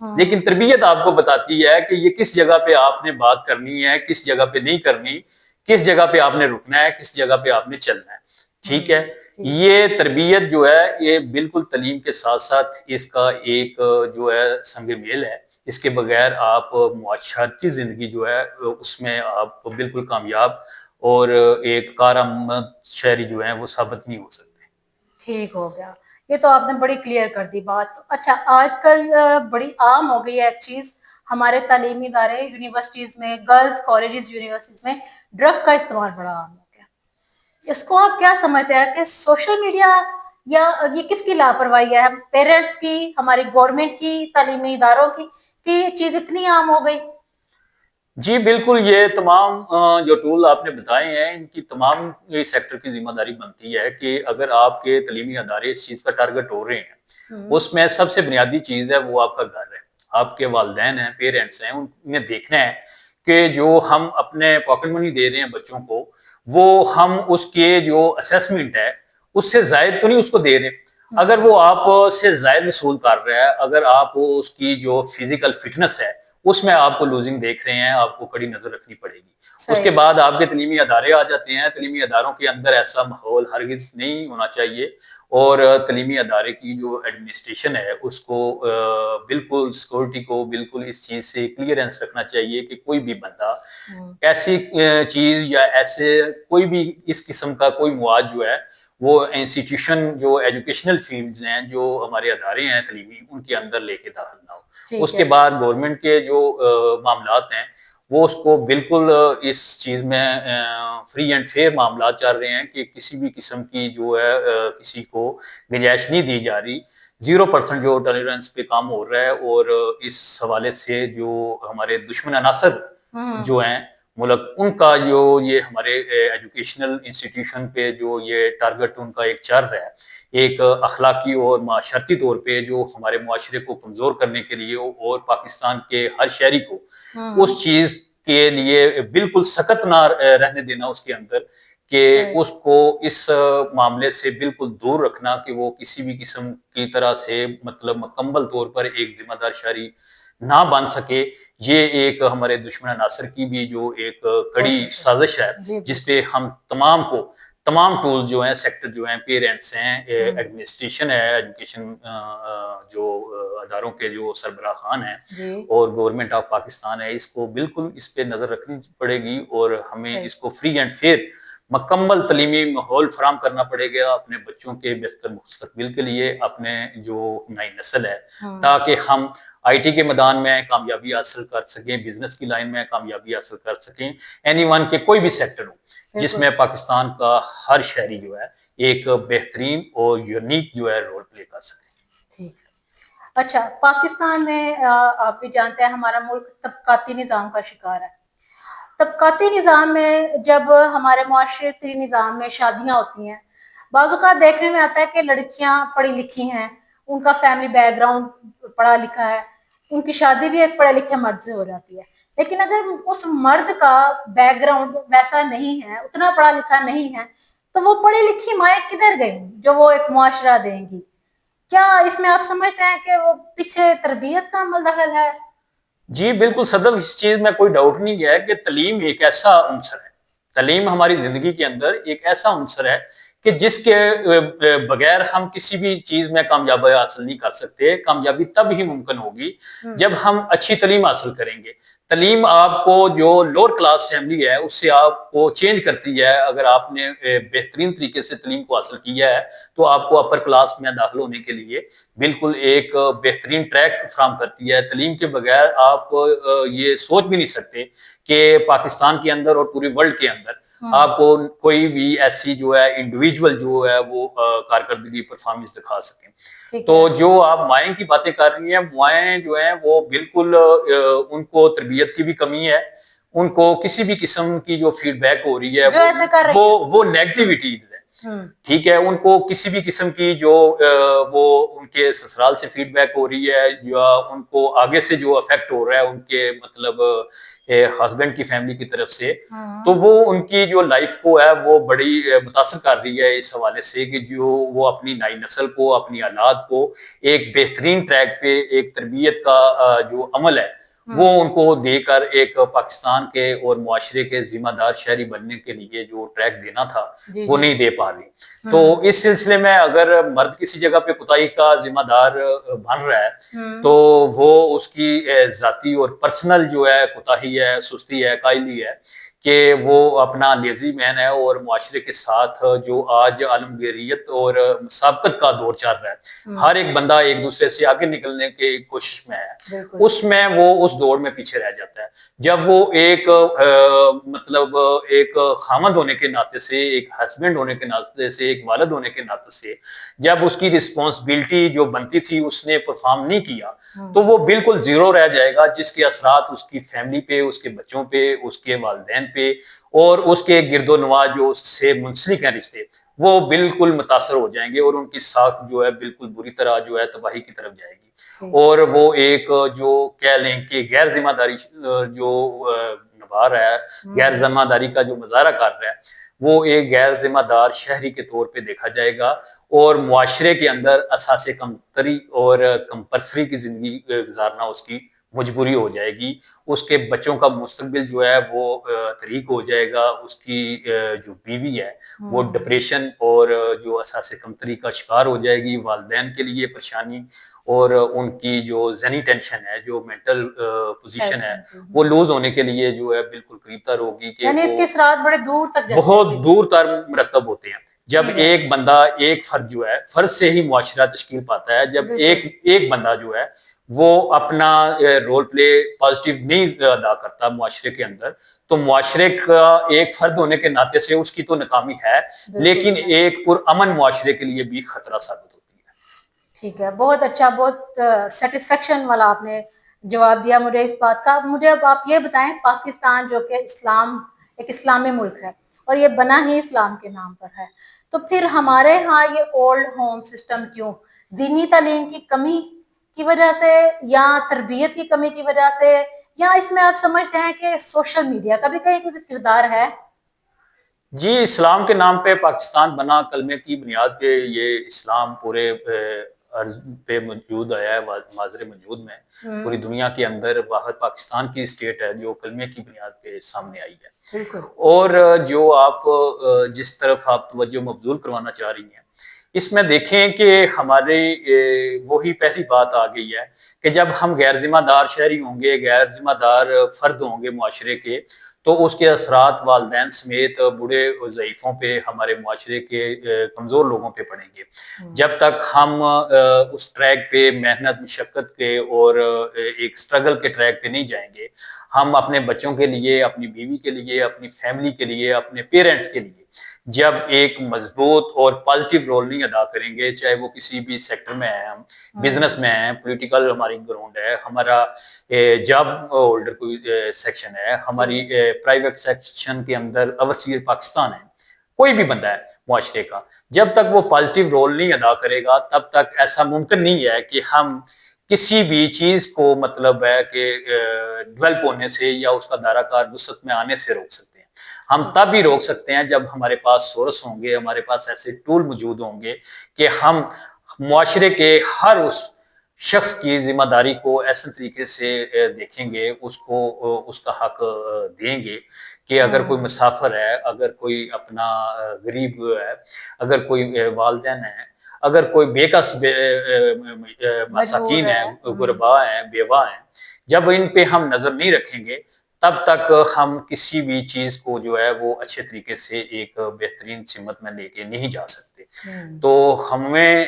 لیکن تربیت آپ کو بتاتی ہے کہ یہ کس جگہ پہ آپ نے بات کرنی ہے، کس جگہ پہ نہیں کرنی، کس جگہ پہ آپ نے رکنا ہے، کس جگہ پہ آپ نے چلنا ہے. ٹھیک ہے. یہ تربیت جو ہے یہ بالکل تعلیم کے ساتھ ساتھ اس کا ایک جو ہے سنگ میل ہے. اس کے بغیر آپ معاشرتی زندگی جو ہے اس میں آپ بالکل کامیاب اور ایک کارآمد شہری جو ہیں وہ ثابت نہیں ہو سکتے. ٹھیک ہو گیا. یہ تو آپ نے بڑی کلیئر کر دی بات. اچھا، آج کل بڑی عام ہو گئی ہے ایک چیز ہمارے تعلیمی ادارے یونیورسٹیز میں، گرلز کالجز یونیورسٹیز میں ڈرگ کا استعمال بڑا عام ہو گیا. اس کو آپ کیا سمجھتے ہیں کہ سوشل میڈیا یا یہ کس کی لاپرواہی ہے؟ پیرنٹس کی، ہماری گورنمنٹ کی، تعلیمی اداروں کی، کہ یہ چیز اتنی عام ہو گئی؟ جی بالکل، یہ تمام جو ٹول آپ نے بتائے ہیں ان کی تمام سیکٹر کی ذمہ داری بنتی ہے کہ اگر آپ کے تعلیمی ادارے اس چیز کا ٹارگٹ ہو رہے ہیں، اس میں سب سے بنیادی چیز ہے وہ آپ کا گھر ہے، آپ کے والدین ہیں، پیرنٹس ہیں. انہیں دیکھنا ہے کہ جو ہم اپنے پاکٹ منی دے رہے ہیں بچوں کو، وہ ہم اس کے جو اسیسمنٹ ہے اس سے زائد تو نہیں اس کو دے رہے. اگر وہ آپ سے زائد وصول کر رہا ہے، اگر آپ اس کی جو فزیکل فٹنس ہے اس میں آپ کو لوزنگ دیکھ رہے ہیں، آپ کو کڑی نظر رکھنی پڑے گی. اس کے بعد آپ کے تعلیمی ادارے آ جاتے ہیں. تعلیمی اداروں کے اندر ایسا ماحول ہرگز نہیں ہونا چاہیے، اور تعلیمی ادارے کی جو ایڈمنسٹریشن ہے اس کو بالکل سیکورٹی کو بالکل اس چیز سے کلیئرنس رکھنا چاہیے کہ کوئی بھی بندہ ایسی چیز یا ایسے کوئی بھی اس قسم کا کوئی مواد جو ہے وہ انسٹیٹیوشن جو ایجوکیشنل فیلڈز ہیں، جو ہمارے ادارے ہیں تعلیمی، ان کے اندر لے کے داخل نہ ہو. اس کے بعد گورنمنٹ کے جو معاملات ہیں وہ اس کو بالکل اس چیز میں فری اینڈ فیئر معاملات چل رہے ہیں کہ کسی بھی قسم کی جو ہے کسی کو گنجائش نہیں دی جا رہی. 0% جو ٹالرنس پہ کام ہو رہا ہے. اور اس حوالے سے جو ہمارے دشمن عناصر جو ہیں ملک، ان کا جو یہ ہمارے ایجوکیشنل انسٹیٹیوشن پہ جو یہ ٹارگٹ ان کا ایک چل رہا ہے، ایک اخلاقی اور معاشرتی طور پہ جو ہمارے معاشرے کو کمزور کرنے کے لیے اور پاکستان کے ہر شہری کو اس چیز کے لیے بالکل سخت نہ رہنے دینا اس کے اندر، کہ اس کو اس معاملے سے بالکل دور رکھنا کہ وہ کسی بھی قسم کی طرح سے مطلب مکمل طور پر ایک ذمہ دار شہری نہ بن سکے. یہ ایک ہمارے دشمن عناصر کی بھی جو ایک کڑی سازش ہے جس پہ ہم تمام ٹول جو ہیں، سیکٹر جو ہیں، پیرنٹس ہیں، ایڈمنسٹریشن ہے، ایجوکیشن جو اداروں کے جو سربراہ خان ہیں اور گورنمنٹ آف پاکستان ہے، اس کو بالکل اس پہ نظر رکھنی پڑے گی. اور ہمیں اس کو فری اینڈ فیئر مکمل تعلیمی ماحول فراہم کرنا پڑے گا اپنے بچوں کے بہتر مستقبل کے لیے، اپنے جو نئی نسل ہے، تاکہ ہم آئی ٹی کے میدان میں کامیابی حاصل کر سکیں، بزنس کی لائن میں کامیابی حاصل کر سکیں، اینی ون کے کوئی بھی سیکٹر ہو جس میں پاکستان کا ہر شہری جو ہے ایک بہترین اور یونیک جو ہے رول پلے کر سکے. ٹھیک. اچھا، پاکستان میں آپ بھی جانتے ہیں ہمارا ملک طبقاتی نظام کا شکار ہے. طبقاتی نظام میں جب ہمارے معاشرتی نظام میں شادیاں ہوتی ہیں، بعض اوقات دیکھنے میں آتا ہے کہ لڑکیاں پڑھی لکھی ہیں، ان کا فیملی بیک گراؤنڈ پڑھا لکھا ہے، ان کی شادی بھی ایک پڑھے لکھے مرد سے ہو جاتی ہے. لیکن اگر اس مرد کا بیک گراؤنڈ ویسا نہیں ہے، اتنا پڑھا لکھا نہیں ہے، تو وہ پڑھی لکھی مائیں کدھر گئی جو وہ ایک معاشرہ دیں گی؟ کیا اس میں آپ سمجھتے ہیں کہ وہ پیچھے تربیت کا عمل دخل ہے؟ جی بالکل صدف، اس چیز میں کوئی ڈاؤٹ نہیں ہے کہ تعلیم ایک ایسا عنصر ہے، تعلیم ہماری زندگی کے اندر ایک ایسا عنصر ہے کہ جس کے بغیر ہم کسی بھی چیز میں کامیابی حاصل نہیں کر سکتے. کامیابی تب ہی ممکن ہوگی جب ہم اچھی تعلیم حاصل کریں گے. تعلیم آپ کو جو لوور کلاس فیملی ہے اس سے آپ کو چینج کرتی ہے. اگر آپ نے بہترین طریقے سے تعلیم کو حاصل کیا ہے تو آپ کو اپر کلاس میں داخل ہونے کے لیے بالکل ایک بہترین ٹریک فراہم کرتی ہے. تعلیم کے بغیر آپ یہ سوچ بھی نہیں سکتے کہ پاکستان کے اندر اور پوری ورلڈ کے اندر آپ کو کوئی بھی ایسی جو ہے انڈیویجول جو ہے وہ کارکردگی پرفارمنس دکھا سکیں. تو جو آپ مائیں کی باتیں کر رہی ہیں، مائیں جو ہیں وہ بالکل ان کو تربیت کی بھی کمی ہے، ان کو کسی بھی قسم کی جو فیڈ بیک ہو رہی ہے وہ نیگیٹیوٹیز ہے. ٹھیک ہے، ان کو کسی بھی قسم کی جو وہ ان کے سسرال سے فیڈ بیک ہو رہی ہے یا ان کو آگے سے جو افیکٹ ہو رہا ہے ان کے مطلب ہسبینڈ کی فیملی کی طرف سے، تو وہ ان کی جو لائف کو ہے وہ بڑی متاثر کر رہی ہے اس حوالے سے کہ جو وہ اپنی نئی نسل کو، اپنی اولاد کو ایک بہترین ٹریک پہ ایک تربیت کا جو عمل ہے وہ ان کو دے کر ایک پاکستان کے اور معاشرے کے ذمہ دار شہری بننے کے لیے جو ٹریک دینا تھا وہ نہیں دے پا رہی۔ تو اس سلسلے میں اگر مرد کسی جگہ پہ کوتاہی کا ذمہ دار بن رہا ہے تو وہ اس کی ذاتی اور پرسنل جو ہے کوتاہی ہے، سستی ہے، کائلی ہے کہ وہ اپنا لیزی مین ہے، اور معاشرے کے ساتھ جو آج عالمگیریت اور مسابقت کا دور چل رہا ہے، ہر ایک بندہ ایک دوسرے سے آگے نکلنے کی کوشش میں ہے، اس میں وہ اس دور میں پیچھے رہ جاتا ہے۔ جب وہ ایک مطلب ایک خامد ہونے کے ناطے سے، ایک ہسبینڈ ہونے کے ناطے سے، ایک والد ہونے کے ناطے سے جب اس کی رسپانسبلٹی جو بنتی تھی اس نے پرفارم نہیں کیا تو وہ بالکل زیرو رہ جائے گا، جس کے اثرات اس کی فیملی پہ، اس کے بچوں پہ، اس کے والدین پہ اور اس کے گرد و نواح جو اس سے منسلک ہیں رشتے، وہ بالکل متاثر ہو جائیں گے، اور ان کی ساکھ جو ہے بالکل بری طرح جو ہے تباہی کی طرف جائے گی، اور وہ ایک جو کہہ لیں کہ غیر ذمہ داری جو نبھا رہا ہے، غیر ذمہ داری کا جو مظاہرہ کر رہا ہے، وہ ایک غیر ذمہ دار شہری کے طور پہ دیکھا جائے گا، اور معاشرے کے اندر اساس کمتری اور کمپرسری کی زندگی گزارنا اس کی مجبوری ہو جائے گی، اس کے بچوں کا مستقبل جو ہے وہ طریق ہو جائے گا، اس کی جو بیوی ہے وہ ڈپریشن اور جو اساس کمتری کا شکار ہو جائے گی، والدین کے لیے پریشانی اور ان کی جو ذہنی ٹینشن ہے، جو مینٹل پوزیشن ہے وہ لوز ہونے کے لیے جو ہے بالکل قریب تر ہوگی، کہ یعنی اس کے اثرات بڑے دور تک بہت دور تر مرتب ہوتے ہیں۔ جب ایک بندہ، ایک فرد جو ہے، فرد سے ہی معاشرہ تشکیل پاتا ہے، جب ایک بندہ جو ہے وہ اپنا رول پلے پازیٹیو نہیں ادا کرتا معاشرے کے اندر، تو معاشرے کا ایک فرد ہونے کے ناطے سے اس کی تو ناکامی ہے، لیکن ایک پرامن معاشرے کے لیے بھی خطرہ ثابت ہوتی ہے۔ ٹھیک ہے، بہت اچھا، بہت سیٹسفیکشن والا آپ نے جواب دیا مجھے اس بات کا۔ مجھے اب آپ یہ بتائیں، پاکستان جو کہ ایک اسلامی ملک ہے اور یہ بنا ہی اسلام کے نام پر ہے، تو پھر ہمارے ہاں یہ اولڈ ہوم سسٹم کیوں؟ دینی تعلیم کی کمی کی وجہ سے، یا تربیت کی کمی کی وجہ سے، یا اس میں آپ سمجھتے ہیں کہ سوشل میڈیا کا بھی کہیں کوئی کردار ہے؟ جی، اسلام کے نام پہ پاکستان بنا، کلمے کی بنیاد پہ یہ اسلام پورے عرض پہ موجود آیا ہے، معاذر موجود میں پوری دنیا کے اندر واحد پاکستان کی اسٹیٹ ہے جو کلمے کی بنیاد پہ سامنے آئی ہے۔ اور جو آپ جس طرف آپ توجہ مبذول کروانا چاہ رہی ہیں، اس میں دیکھیں کہ ہمارے وہی پہلی بات آ گئی ہے کہ جب ہم غیر ذمہ دار شہری ہوں گے، غیر ذمہ دار فرد ہوں گے معاشرے کے، تو اس کے اثرات والدین سمیت بوڑھے ضعیفوں پہ، ہمارے معاشرے کے کمزور لوگوں پہ پڑیں گے۔ جب تک ہم اس ٹریک پہ محنت مشقت کے اور ایک سٹرگل کے ٹریک پہ نہیں جائیں گے، ہم اپنے بچوں کے لیے، اپنی بیوی کے لیے، اپنی فیملی کے لیے، اپنے پیرنٹس کے لیے جب ایک مضبوط اور پازیٹیو رول نہیں ادا کریں گے، چاہے وہ کسی بھی سیکٹر میں ہیں، ہم بزنس میں ہیں، پولیٹیکل ہماری گراؤنڈ ہے، ہمارا جاب ہولڈر کوئی سیکشن ہے، ہماری پرائیویٹ سیکشن کے اندر اوورسیز پاکستان ہے، کوئی بھی بندہ ہے معاشرے کا، جب تک وہ پازیٹیو رول نہیں ادا کرے گا تب تک ایسا ممکن نہیں ہے کہ ہم کسی بھی چیز کو مطلب ہے کہ ڈیولپ ہونے سے یا اس کا دائرہ کار وسعت میں آنے سے روک سکتے ہیں۔ ہم تب ہی روک سکتے ہیں جب ہمارے پاس سورس ہوں گے، ہمارے پاس ایسے ٹول موجود ہوں گے کہ ہم معاشرے کے ہر اس شخص کی ذمہ داری کو ایسے طریقے سے دیکھیں گے، اس کو اس کا حق دیں گے کہ اگر کوئی مسافر ہے، اگر کوئی اپنا غریب ہے، اگر کوئی والدین ہے، اگر کوئی بے کس مساکین ہے، غربا ہیں، بیوہ ہیں، جب ان پہ ہم نظر نہیں رکھیں گے تب تک ہم کسی بھی چیز کو جو ہے وہ اچھے طریقے سے ایک بہترین سمت میں لے کے نہیں جا سکتے۔ تو ہمیں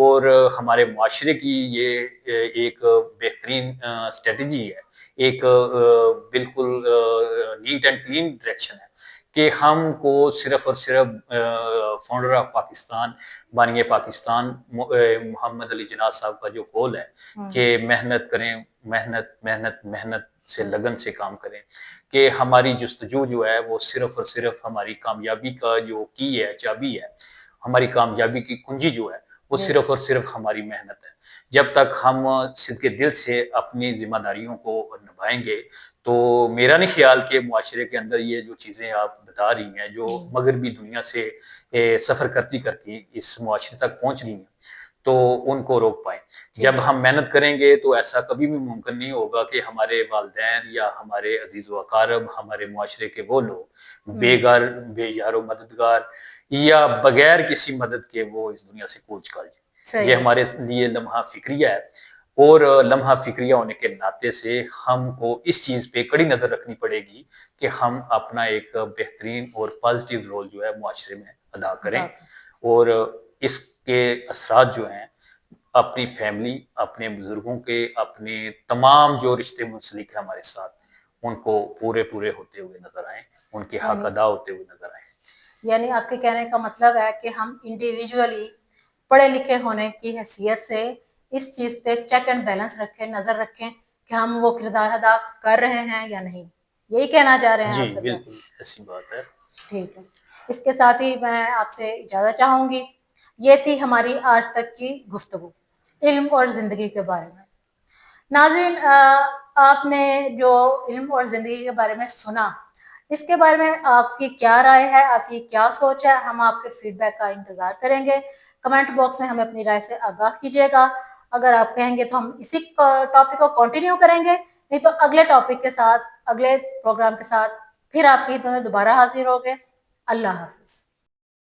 اور ہمارے معاشرے کی یہ ایک بہترین اسٹریٹجی ہے، ایک بالکل نیٹ اینڈ کلین ڈائریکشن ہے کہ ہم کو صرف اور صرف فاؤنڈر آف پاکستان، بانی پاکستان محمد علی جناح صاحب کا جو قول ہے کہ محنت کریں، محنت محنت محنت سے لگن سے کام کریں، کہ ہماری جستجو جو ہے وہ صرف اور صرف ہماری کامیابی کا جو کی ہے، چابی ہے، ہماری کامیابی کی کنجی جو ہے وہ صرف اور صرف ہماری محنت ہے۔ جب تک ہم صدق دل سے اپنی ذمہ داریوں کو نبھائیں گے تو میرا نہیں خیال کہ معاشرے کے اندر یہ جو چیزیں آپ بتا رہی ہیں جو مغربی دنیا سے سفر کرتی کرتی اس معاشرے تک پہنچ رہی ہیں تو ان کو روک پائیں. جب ہم محنت کریں گے تو ایسا کبھی بھی ممکن نہیں ہوگا کہ ہمارے والدین یا ہمارے عزیز و اقارب ہمارے معاشرے کے وہ لوگ بے گھر بے یار و مددگار یا بغیر کسی مدد کے وہ اس دنیا سے کوچ کر جائیں. یہ ہمارے لیے لمحہ فکریہ ہے اور لمحہ فکریہ ہونے کے ناطے سے ہم کو اس چیز پہ کڑی نظر رکھنی پڑے گی کہ ہم اپنا ایک بہترین اور پازیٹیو رول جو ہے معاشرے میں ادا کریں اور اس کے اثرات جو ہیں اپنی فیملی اپنے بزرگوں کے اپنے تمام جو رشتے منسلک ہیں ہمارے ساتھ ان کو پورے ہوتے ہوئے نظر آئیں, ان کے حق ادا ہوتے ہوئے نظر آئیں. یعنی آپ کے کہنے کا مطلب ہے کہ ہم انڈیویجولی پڑھے لکھے ہونے کی حیثیت سے اس چیز پہ چیک اینڈ بیلنس رکھیں, نظر رکھیں کہ ہم وہ کردار ادا کر رہے ہیں یا نہیں, یہی کہنا چاہ رہے ہیں آپ سے؟ جی بالکل ایسی بات ہے. ٹھیک ہے, اس کے ساتھ ہی میں آپ سے اجازت چاہوں گی. یہ تھی ہماری آج تک کی گفتگو علم اور زندگی کے بارے میں. ناظرین, آپ نے جو علم اور زندگی کے بارے میں سنا, اس کے بارے میں آپ کی کیا رائے ہے, آپ کی کیا سوچ ہے؟ ہم آپ کے فیڈ بیک کا انتظار کریں گے. کمنٹ باکس میں ہمیں اپنی رائے سے آگاہ کیجیے گا. اگر آپ کہیں گے تو ہم اسی ٹاپک کو کنٹینیو کریں گے, نہیں تو اگلے ٹاپک کے ساتھ اگلے پروگرام کے ساتھ پھر آپ کی خدمت میں دوبارہ حاضر ہوگے. اللہ حافظ.